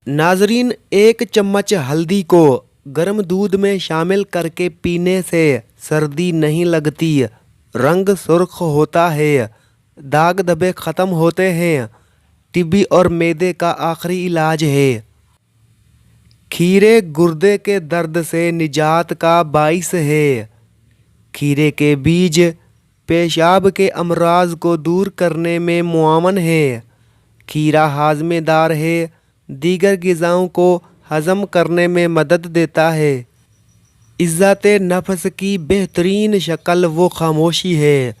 नाजरीन, 1 चम्मच हल्दी को गर्म दूध में शामिल करके पीने से सर्दी नहीं लगती, रंग सुर्ख होता है, दाग धब्बे ख़त्म होते हैं, टीबी और मैदे का आखिरी इलाज है। खीरे गुर्दे के दर्द से निजात का बाइस है। खीरे के बीज पेशाब के अमराज को दूर करने में मुआवन है। खीरा हाजमेदार है, दीगर ग़िज़ाओं को हज़म करने में मदद देता है। इज़्ज़त नफ्स की बेहतरीन शक्ल वो खामोशी है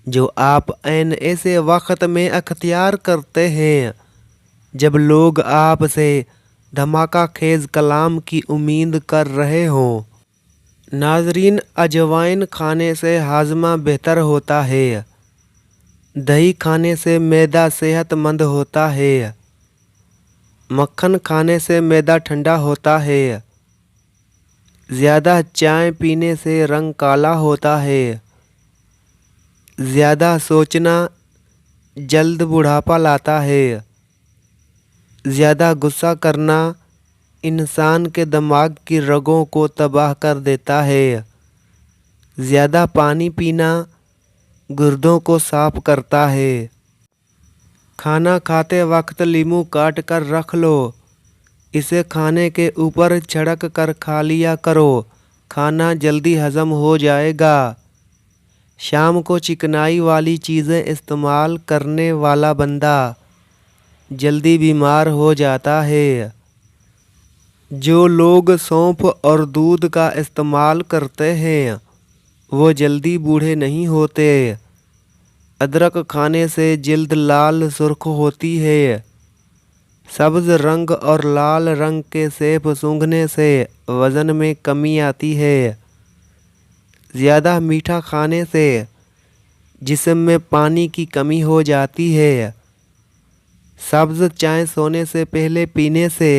जो आप ऐन ऐसे वक्त में अख्तियार करते हैं जब लोग आपसे धमाका खेज़ कलाम की उम्मीद कर रहे हों। नाजरीन, अजवाइन खाने से हाजमा बेहतर होता है। दही खाने से मैदा सेहतमंद होता है। मक्खन खाने से मैदा ठंडा होता है। ज़्यादा चाय पीने से रंग काला होता है। ज़्यादा सोचना जल्द बुढ़ापा लाता है। ज़्यादा गुस्सा करना इंसान के दिमाग की रगों को तबाह कर देता है। ज़्यादा पानी पीना गुर्दों को साफ करता है। खाना खाते वक्त लीमू काट कर रख लो, इसे खाने के ऊपर छिड़क कर खा लिया करो, खाना जल्दी हज़म हो जाएगा। शाम को चिकनाई वाली चीज़ें इस्तेमाल करने वाला बंदा जल्दी बीमार हो जाता है। जो लोग सौंफ और दूध का इस्तेमाल करते हैं वो जल्दी बूढ़े नहीं होते। अदरक खाने से जिल्द लाल सुर्ख होती है। सब्ज़ रंग और लाल रंग के सेब सूंघने से वज़न में कमी आती है। ज़्यादा मीठा खाने से जिस्म में पानी की कमी हो जाती है। सब्ज़ चाय सोने से पहले पीने से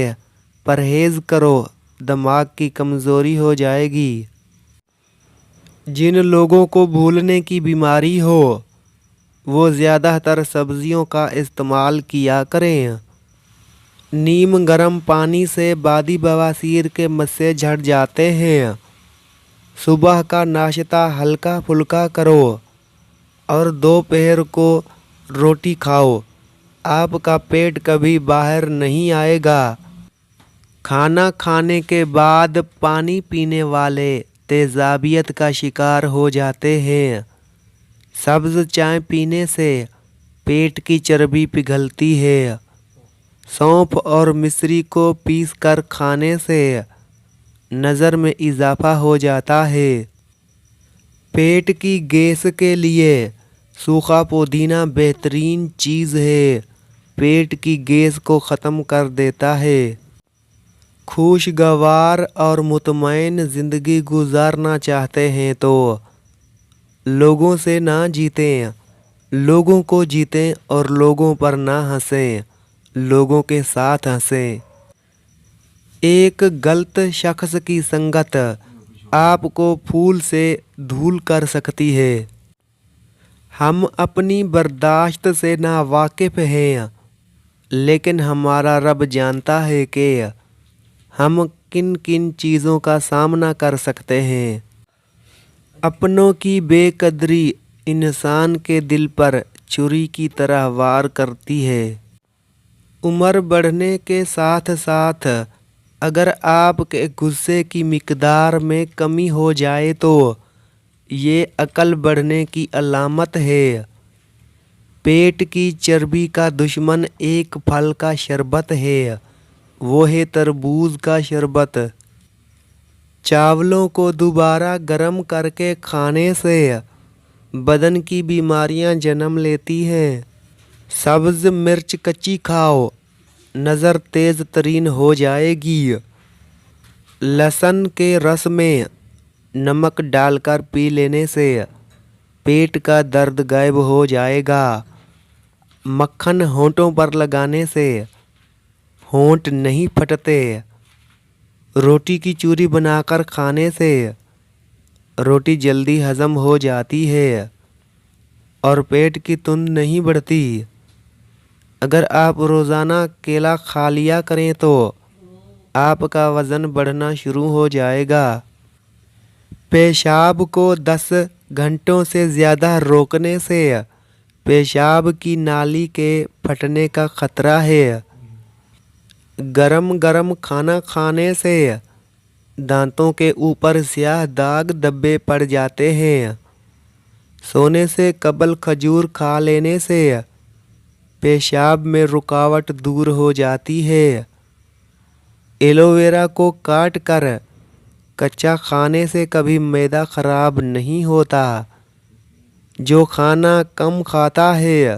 परहेज़ करो, दिमाग की कमज़ोरी हो जाएगी। जिन लोगों को भूलने की बीमारी हो वो ज़्यादातर सब्ज़ियों का इस्तेमाल किया करें। नीम गर्म पानी से बादी बवासीर के मस्से झड़ जाते हैं। सुबह का नाश्ता हल्का फुल्का करो और दोपहर को रोटी खाओ, आपका पेट कभी बाहर नहीं आएगा। खाना खाने के बाद पानी पीने वाले तेज़ाबियत का शिकार हो जाते हैं। सब्ज़ चाय पीने से पेट की चर्बी पिघलती है। सौंफ और मिश्री को पीस कर खाने से नज़र में इजाफ़ा हो जाता है। पेट की गैस के लिए सूखा पुदीना बेहतरीन चीज़ है, पेट की गैस को ख़त्म कर देता है। खुशगवार और मुतमईन ज़िंदगी गुजारना चाहते हैं तो लोगों से ना जीतें, लोगों को जीतें और लोगों पर ना हंसें, लोगों के साथ हंसें। एक गलत शख्स की संगत आपको फूल से धूल कर सकती है। हम अपनी बर्दाश्त से ना वाकिफ़ हैं, लेकिन हमारा रब जानता है कि हम किन किन चीज़ों का सामना कर सकते हैं। अपनों की बेकदरी इंसान के दिल पर छुरी की तरह वार करती है। उम्र बढ़ने के साथ साथ अगर आपके गुस्से की मिकदार में कमी हो जाए तो ये अकल बढ़ने की अलामत है। पेट की चर्बी का दुश्मन एक फल का शरबत है, वो है तरबूज का शरबत। चावलों को दोबारा गर्म करके खाने से बदन की बीमारियां जन्म लेती हैं। सब्ज़ मिर्च कच्ची खाओ, नज़र तेज़ तरीन हो जाएगी। लहसुन के रस में नमक डालकर पी लेने से पेट का दर्द गायब हो जाएगा। मक्खन होंठों पर लगाने से होंठ नहीं फटते। रोटी की चूरी बनाकर खाने से रोटी जल्दी हज़म हो जाती है और पेट की तुंद नहीं बढ़ती। اگر آپ روزانہ کیلا کھا لیا کریں تو آپ کا وزن بڑھنا شروع ہو جائے گا۔ پیشاب کو 10 گھنٹوں سے زیادہ روکنے سے پیشاب کی نالی کے پھٹنے کا خطرہ ہے۔ گرم گرم کھانا کھانے سے دانتوں کے اوپر سیاہ داغ دھبے پڑ جاتے ہیں۔ سونے سے قبل کھجور کھا لینے سے پیشاب میں رکاوٹ دور ہو جاتی ہے۔ ایلو ویرا کو کاٹ کر کچا کھانے سے کبھی معدہ خراب نہیں ہوتا۔ جو کھانا کم کھاتا ہے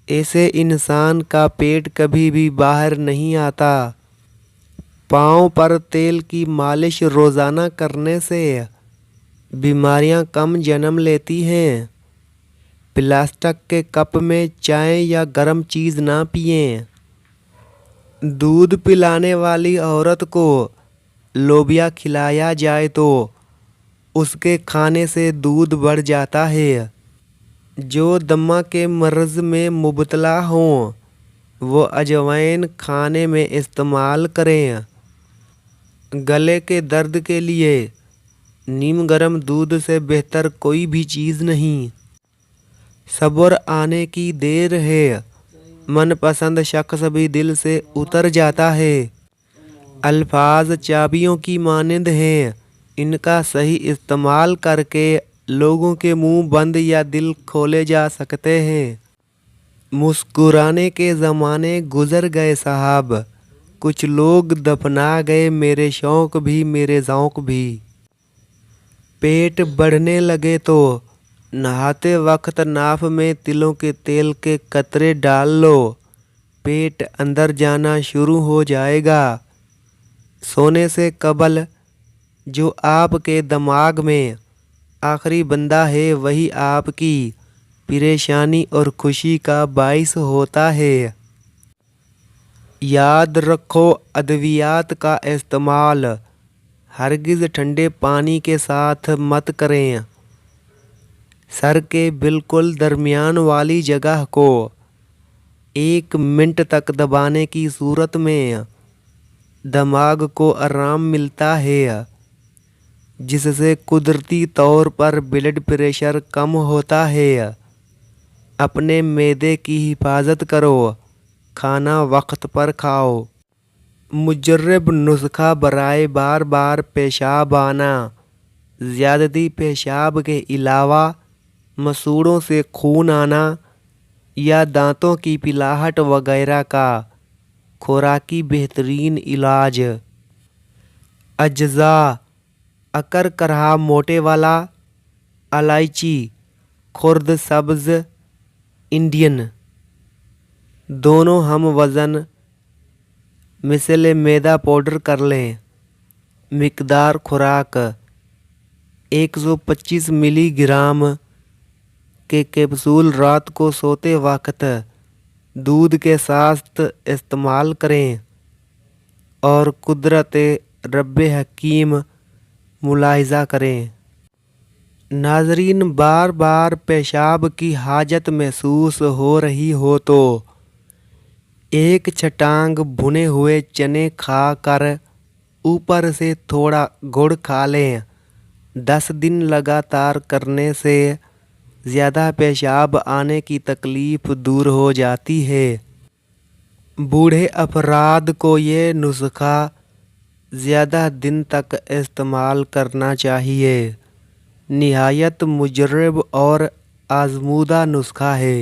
ایسے انسان کا پیٹ کبھی بھی باہر نہیں آتا۔ پاؤں پر تیل کی مالش روزانہ کرنے سے بیماریاں کم جنم لیتی ہیں۔ پلاسٹک کے کپ میں چائے یا گرم چیز نہ پئیں۔ دودھ پلانے والی عورت کو لوبیا کھلایا جائے تو اس کے کھانے سے دودھ بڑھ جاتا ہے۔ جو دمہ کے مرض میں مبتلا ہوں وہ اجوائن کھانے میں استعمال کریں۔ گلے کے درد کے لیے نیم گرم دودھ سے بہتر کوئی بھی چیز نہیں۔ صبر آنے کی دیر ہے، من پسند شخص بھی دل سے اتر جاتا ہے۔ الفاظ چابیوں کی مانند ہیں، ان کا صحیح استعمال کر کے لوگوں کے منہ بند یا دل کھولے جا سکتے ہیں۔ مسکرانے کے زمانے گزر گئے صاحب، کچھ لوگ دفنا گئے، میرے شوق بھی میرے ذوق بھی۔ پیٹ بڑھنے لگے تو نہاتے وقت ناف میں تلوں کے تیل کے قطرے ڈال لو، پیٹ اندر جانا شروع ہو جائے گا۔ سونے سے قبل جو آپ کے دماغ میں آخری بندہ ہے وہی آپ کی پریشانی اور خوشی کا باعث ہوتا ہے۔ یاد رکھو، ادویات کا استعمال ہرگز ٹھنڈے پانی کے ساتھ مت کریں۔ سر کے بالکل درمیان والی جگہ کو 1 منٹ تک دبانے کی صورت میں دماغ کو آرام ملتا ہے، جس سے قدرتی طور پر بلڈ پریشر کم ہوتا ہے۔ اپنے معدے کی حفاظت کرو، کھانا وقت پر کھاؤ۔ مجرب نسخہ برائے بار بار پیشاب آنا: زیادتی پیشاب کے علاوہ مسوڑھوں سے خون آنا یا دانتوں کی پلاہٹ وغیرہ کا خوراکی بہترین علاج۔ اجزاء: اکر کرہا موٹے والا، الائچی، خرد سبز، انڈین، دونوں ہم وزن مثل میدا پاؤڈر کر لیں۔ مقدار خوراک: 125 ملی گرام کے کیپسول رات کو سوتے وقت دودھ کے ساتھ استعمال کریں اور قدرت رب حکیم ملاحظہ کریں۔ ناظرین، بار بار پیشاب کی حاجت محسوس ہو رہی ہو تو 1 چھٹانگ بھنے ہوئے چنے کھا کر اوپر سے تھوڑا گڑ کھا لیں۔ 10 دن لگاتار کرنے سے زیادہ پیشاب آنے کی تکلیف دور ہو جاتی ہے۔ بوڑھے افراد کو یہ نسخہ زیادہ دن تک استعمال کرنا چاہیے۔ نہایت مجرب اور آزمودہ نسخہ ہے۔